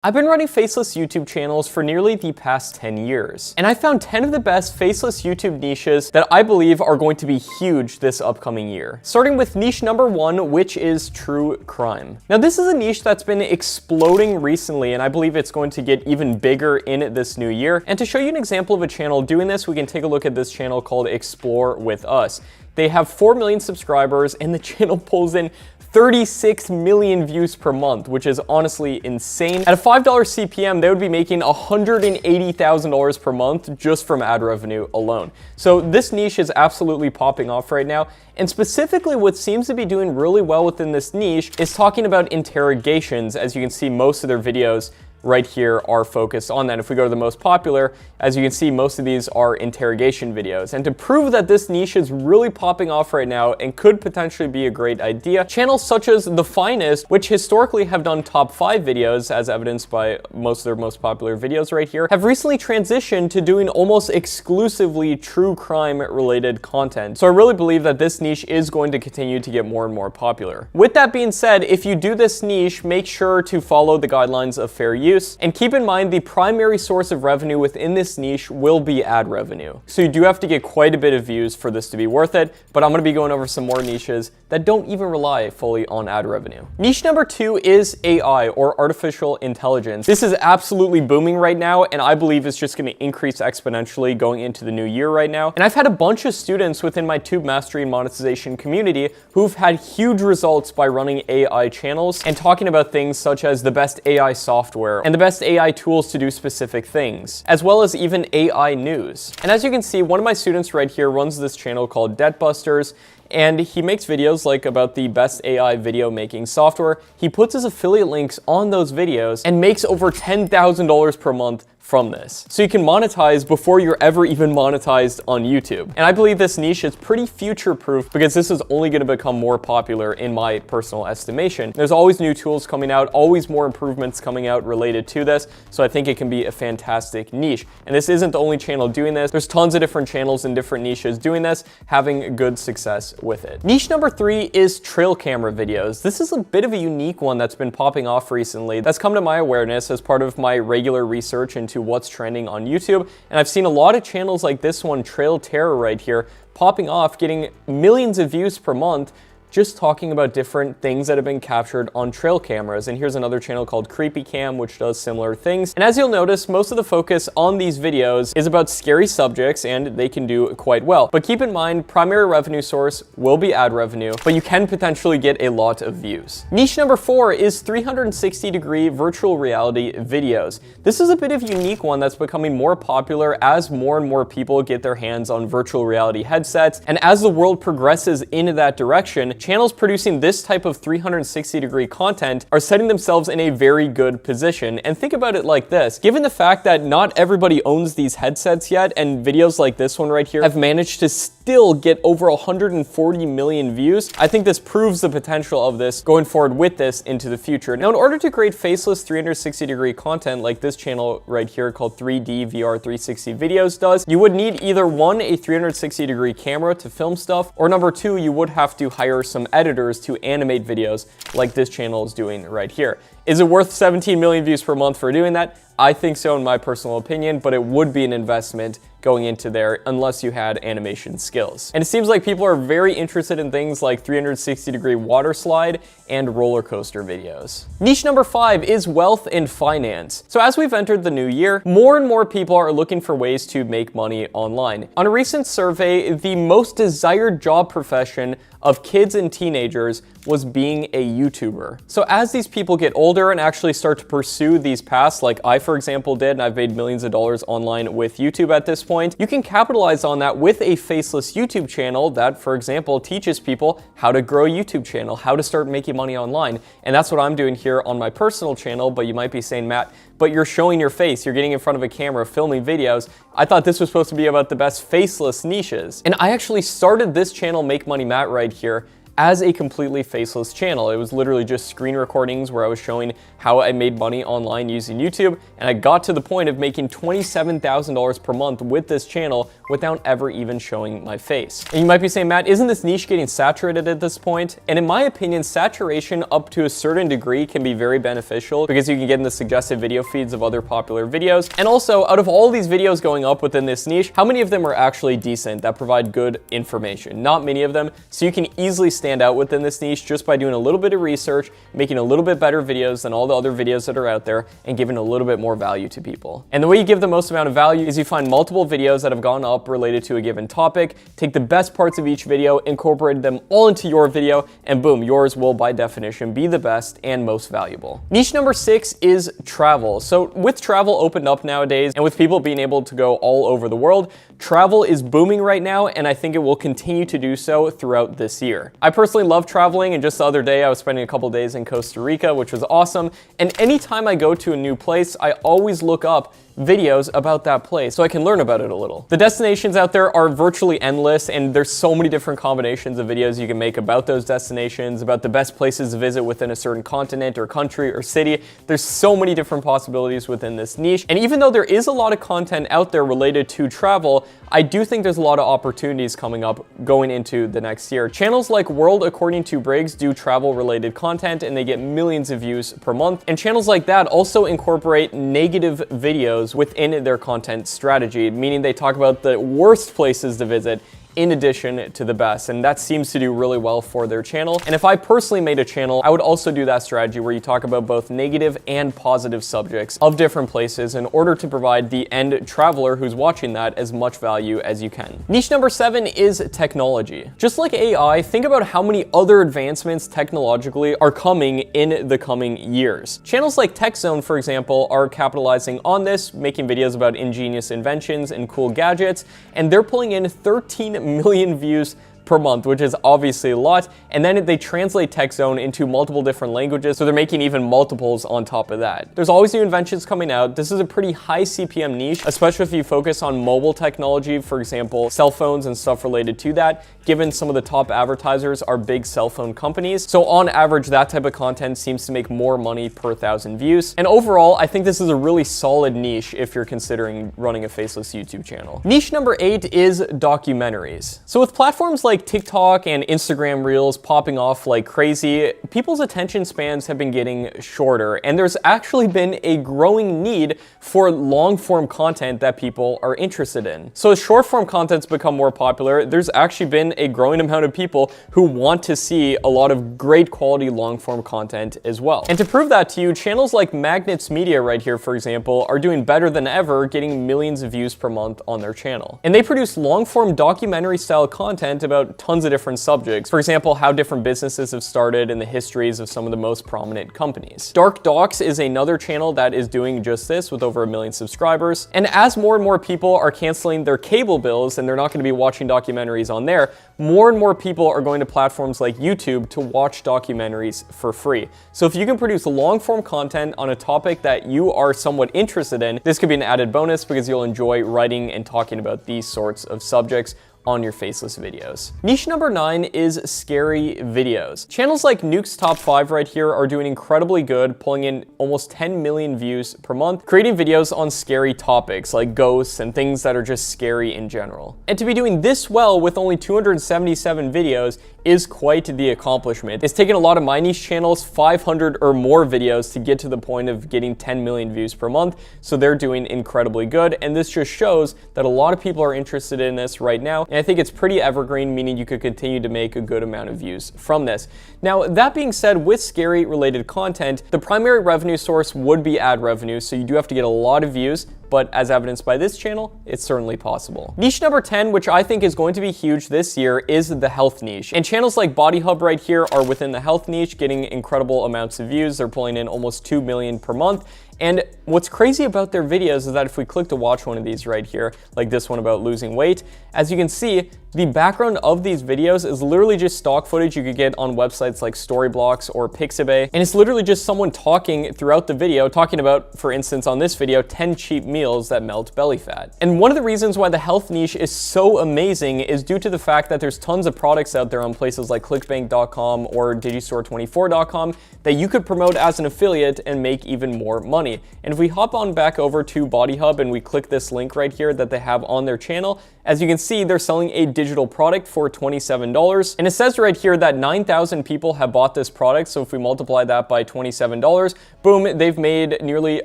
I've been running Faceless YouTube channels for nearly the past 10 years, and I found 10 of the best Faceless YouTube niches that I believe are going to be huge this upcoming year. Starting with niche number 1, which is true crime. Now this is a niche that's been exploding recently, and I believe it's going to get even bigger in this new year. And to show you an example of a channel doing this, we can take a look at this channel called Explore With Us. They have 4 million subscribers, and the channel pulls in 36 million views per month, which is honestly insane. At a $5 CPM, they would be making $180,000 per month just from ad revenue alone. So this niche is absolutely popping off right now. And specifically what seems to be doing really well within this niche is talking about interrogations. As you can see, most of their videos right here are focused on that. If we go to the most popular, as you can see, most of these are interrogation videos. And to prove that this niche is really popping off right now and could potentially be a great idea, channels such as The Finest, which historically have done top 5 videos, as evidenced by most of their most popular videos right here, have recently transitioned to doing almost exclusively true crime related content. So I really believe that this niche is going to continue to get more and more popular. With that being said, if you do this niche, make sure to follow the guidelines of fair use. And keep in mind, the primary source of revenue within this niche will be ad revenue. So you do have to get quite a bit of views for this to be worth it, but I'm going to be going over some more niches that don't even rely fully on ad revenue. Niche number 2 is AI, or artificial intelligence. This is absolutely booming right now, and I believe it's just going to increase exponentially going into the new year right now. And I've had a bunch of students within my Tube Mastery and Monetization community who've had huge results by running AI channels and talking about things such as the best AI software and the best AI tools to do specific things, as well as even AI news. And as you can see, one of my students right here runs this channel called Debt Busters, and he makes videos like about the best AI video making software. He puts his affiliate links on those videos and makes over $10,000 per month from this. So you can monetize before you're ever even monetized on YouTube. And I believe this niche is pretty future-proof because this is only going to become more popular in my personal estimation. There's always new tools coming out, always more improvements coming out related to this. So I think it can be a fantastic niche. And this isn't the only channel doing this. There's tons of different channels in different niches doing this, having good success with it. Niche number 3 is trail camera videos. This is a bit of a unique one that's been popping off recently. That's come to my awareness as part of my regular research into what's trending on YouTube. And I've seen a lot of channels like this one, Trail Terror right here, popping off, getting millions of views per month, just talking about different things that have been captured on trail cameras. And here's another channel called Creepy Cam, which does similar things. And as you'll notice, most of the focus on these videos is about scary subjects, and they can do quite well. But keep in mind, primary revenue source will be ad revenue, but you can potentially get a lot of views. Niche number 4 is 360-degree virtual reality videos. This is a bit of a unique one that's becoming more popular as more and more people get their hands on virtual reality headsets. And as the world progresses into that direction, channels producing this type of 360-degree content are setting themselves in a very good position. And think about it like this. Given the fact that not everybody owns these headsets yet, and videos like this one right here have managed to still get over 140 million views, I think this proves the potential of this going forward with this into the future. Now, in order to create faceless 360-degree content like this channel right here called 3D VR 360 Videos does, you would need either 1, a 360-degree camera to film stuff, or number 2, you would have to hire some editors to animate videos like this channel is doing right here. Is it worth 17 million views per month for doing that? I think so in my personal opinion, but it would be an investment going into there unless you had animation skills. And it seems like people are very interested in things like 360-degree water slide and roller coaster videos. Niche number 5 is wealth and finance. So as we've entered the new year, more and more people are looking for ways to make money online. On a recent survey, the most desired job profession of kids and teenagers was being a YouTuber. So as these people get older and actually start to pursue these paths, like I, for example, did, and I've made millions of dollars online with YouTube at this point, you can capitalize on that with a faceless YouTube channel that, for example, teaches people how to grow a YouTube channel, how to start making money online. And that's what I'm doing here on my personal channel. But you might be saying, Matt, but you're showing your face, you're getting in front of a camera, filming videos. I thought this was supposed to be about the best faceless niches. And I actually started this channel, Make Money Matt, right here as a completely faceless channel. It was literally just screen recordings where I was showing how I made money online using YouTube, and I got to the point of making $27,000 per month with this channel without ever even showing my face. And you might be saying, Matt, isn't this niche getting saturated at this point? And in my opinion, saturation up to a certain degree can be very beneficial because you can get in the suggested video feeds of other popular videos. And also, out of all these videos going up within this niche, how many of them are actually decent, that provide good information? Not many of them. So you can easily stand out within this niche just by doing a little bit of research, making a little bit better videos than all the other videos that are out there, and giving a little bit more value to people. And the way you give the most amount of value is you find multiple videos that have gone up related to a given topic, take the best parts of each video, incorporate them all into your video, and boom, yours will by definition be the best and most valuable. Niche number 6 is travel. So with travel opened up nowadays, and with people being able to go all over the world, travel is booming right now, and I think it will continue to do so throughout this year. I personally love traveling, and just the other day I was spending a couple days in Costa Rica, which was awesome. And anytime I go to a new place, I always look up videos about that place so I can learn about it a little. The destinations out there are virtually endless, and there's so many different combinations of videos you can make about those destinations, about the best places to visit within a certain continent or country or city. There's so many different possibilities within this niche. And even though there is a lot of content out there related to travel, I do think there's a lot of opportunities coming up going into the next year. Channels like World According to Briggs do travel related content, and they get millions of views per month. And channels like that also incorporate negative videos within their content strategy, meaning they talk about the worst places to visit in addition to the best, and that seems to do really well for their channel. And if I personally made a channel, I would also do that strategy where you talk about both negative and positive subjects of different places in order to provide the end traveler who's watching that as much value as you can. Niche number 7 is technology. Just like AI, think about how many other advancements technologically are coming in the coming years. Channels like TechZone, for example, are capitalizing on this, making videos about ingenious inventions and cool gadgets, and they're pulling in 13 million views per month, which is obviously a lot. And then they translate TechZone into multiple different languages, so they're making even multiples on top of that. There's always new inventions coming out. This is a pretty high CPM niche, especially if you focus on mobile technology, for example, cell phones and stuff related to that, given some of the top advertisers are big cell phone companies. So on average, that type of content seems to make more money per 1,000 views. And overall, I think this is a really solid niche if you're considering running a faceless YouTube channel. Niche number 8 is documentaries. So with platforms like TikTok and Instagram Reels popping off like crazy, people's attention spans have been getting shorter, and there's actually been a growing need for long-form content that people are interested in. So as short-form content's become more popular, there's actually been a growing amount of people who want to see a lot of great quality long-form content as well. And to prove that to you, channels like Magnets Media right here, for example, are doing better than ever, getting millions of views per month on their channel. And they produce long-form documentary-style content about tons of different subjects. For example, how different businesses have started and the histories of some of the most prominent companies. Dark Docs is another channel that is doing just this with over 1 million subscribers. And as more and more people are canceling their cable bills and they're not going to be watching documentaries on there, more and more people are going to platforms like YouTube to watch documentaries for free. So if you can produce long-form content on a topic that you are somewhat interested in, this could be an added bonus because you'll enjoy writing and talking about these sorts of subjects on your faceless videos. Niche number 9 is scary videos. Channels like Nuke's Top 5 right here are doing incredibly good, pulling in almost 10 million views per month, creating videos on scary topics like ghosts and things that are just scary in general. And to be doing this well with only 277 videos is quite the accomplishment. It's taken a lot of my niche channels 500 or more videos to get to the point of getting 10 million views per month, so they're doing incredibly good, and this just shows that a lot of people are interested in this right now, and I think it's pretty evergreen, meaning you could continue to make a good amount of views from this. Now, that being said, with scary related content, the primary revenue source would be ad revenue, so you do have to get a lot of views, but as evidenced by this channel, it's certainly possible. Niche number 10, which I think is going to be huge this year, is the health niche. And channels like Body Hub right here are within the health niche, getting incredible amounts of views. They're pulling in almost 2 million per month. And what's crazy about their videos is that if we click to watch one of these right here, like this one about losing weight, as you can see, the background of these videos is literally just stock footage you could get on websites like Storyblocks or Pixabay. And it's literally just someone talking throughout the video, talking about, for instance, on this video, 10 cheap meals that melt belly fat. And one of the reasons why the health niche is so amazing is due to the fact that there's tons of products out there on places like clickbank.com or digistore24.com that you could promote as an affiliate and make even more money. And if we hop on back over to Body Hub and we click this link right here that they have on their channel, as you can see, they're selling a digital product for $27. And it says right here that 9,000 people have bought this product. So if we multiply that by $27, boom, they've made nearly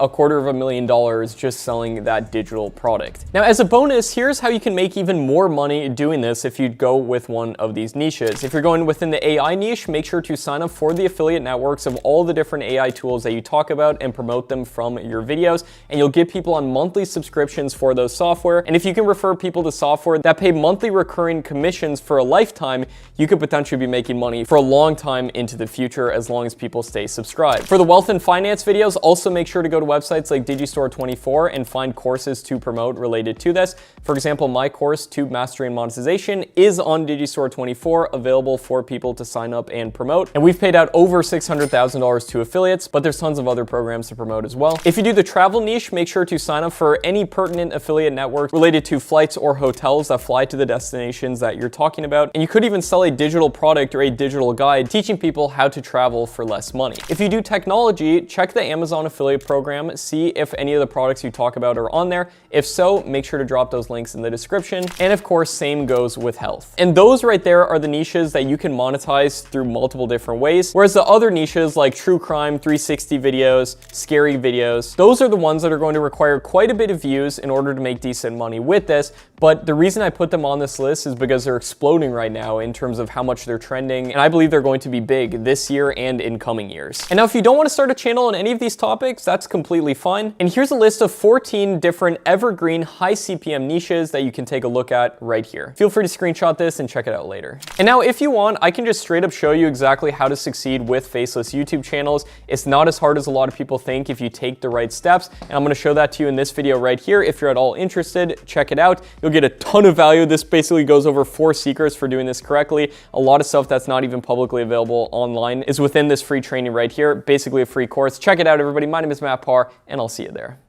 $250,000 just selling that digital product. Now, as a bonus, here's how you can make even more money doing this if you go with one of these niches. If you're going within the AI niche, make sure to sign up for the affiliate networks of all the different AI tools that you talk about and promote them from your videos. And you'll get people on monthly subscriptions for those software. And if you can refer people to software that pay monthly recurring commissions for a lifetime, you could potentially be making money for a long time into the future as long as people stay subscribed. For the wealth and finance videos, also make sure to go to websites like Digistore24 and find courses to promote related to this. For example, my course, Tube Mastery and Monetization, is on Digistore24, available for people to sign up and promote. And we've paid out over $600,000 to affiliates, but there's tons of other programs to promote as well. If you do the travel niche, make sure to sign up for any pertinent affiliate network related to flights or hotels that fly to the destinations that you're talking about. And you could even sell a digital product or a digital guide teaching people how to travel for less money. If you do technology, check the Amazon affiliate program, see if any of the products you talk about are on there. If so, make sure to drop those links in the description. And of course, same goes with health. And those right there are the niches that you can monetize through multiple different ways. Whereas the other niches like true crime, 360 videos, scary videos, those are the ones that are going to require quite a bit of views in order to make decent money with this. But the reason I put them on this list is because they're exploding right now in terms of how much they're trending. And I believe they're going to be big this year and in coming years. And now if you don't want to start a channel on any of these topics, that's completely fine. And here's a list of 14 different evergreen high CPM niches that you can take a look at right here. Feel free to screenshot this and check it out later. And now if you want, I can just straight up show you exactly how to succeed with faceless YouTube channels. It's not as hard as a lot of people think if you take the right steps. And I'm going to show that to you in this video right here. If you're at all interested, check it out. You'll get a ton of value. This basically goes over 4 secrets for doing this correctly. A lot of stuff that's not even publicly available online is within this free training right here. Basically a free course. Check it out, everybody. My name is Matt Parr, and I'll see you there.